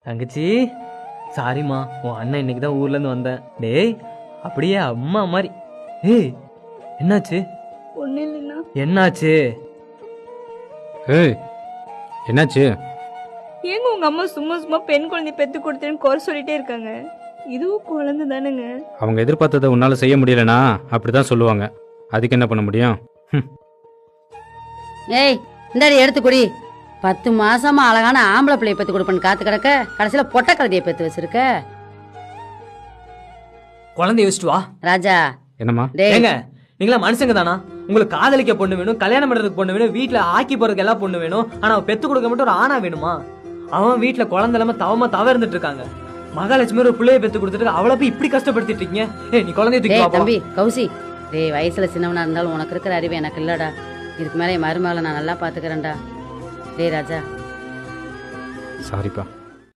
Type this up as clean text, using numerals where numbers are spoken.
தங்கச்சி சாரிம்மா, உன் அண்ணன் இன்னைக்கு தான் ஊர்லேருந்து வந்தேன். டேய் அப்படியே அம்மா மாதிரி. ஏய் என்னாச்சு? ஒன்றும் இல்லைண்ணா. என்னாச்சு? ஏய் என்னாச்சு? ஏங்க உங்க அம்மா சும்மா சும்மா பெண் குழந்தை பெற்று கொடுத்தேன்னு குறை சொல்லிட்டே இருக்காங்க. இதுவும் குழந்தை தானேங்க. அவங்க எதிர்பார்த்ததை உன்னால் செய்ய முடியலனா அப்படி தான் சொல்லுவாங்க. அதுக்கு என்ன பண்ண முடியும்? ஏய் இந்தாடி எடுத்து குடி. 10 மாசமா அழகான ஆம்பளை பிள்ளைய பெற்று கொடுப்பேன்னு காத்து கிடக்க, கடைசியில பொட்டை கழுதையை பெற்று வச்சிருக்க. குழந்தைய வச்சுட்டு வா. ராஜா என்னம்மா? டேய் ஏங்க நீங்களா மனுஷங்க தானா? உங்களுக்கு காதலிக்க பொண்ணு வேணும், கல்யாணம் பண்றதுக்கு பொண்ணு வேணும், வீட்டுல ஆக்கி போறதுக்கு எல்லாம் பொண்ணு வேணும். ஆனா அவன் பெத்து கொடுக்க மட்டும் ஒரு ஆணா வேணுமா? அவன் வீட்டுல குழந்தை இல்லாம தவ இருந்துட்டு இருக்காங்க. மகாலட்சுமி ஒரு பிள்ளைய பெத்து கொடுத்துட்டு அவளை போய் இப்படி கஷ்டப்படுத்திட்டு இருக்கீங்க. ஏய் நீ குழந்தைய தூக்கி டேய் வா. தம்பி கௌசி, டேய் வயசுல சின்னவனா இருந்தாலும் உனக்கு இருக்கிற அறிவு எனக்கு இல்லடா. இதுக்கு மேலே என் மருமகளை நான் நல்லா பாத்துக்கிறேன்டா. டேய் ராஜா. சாரிப்பா.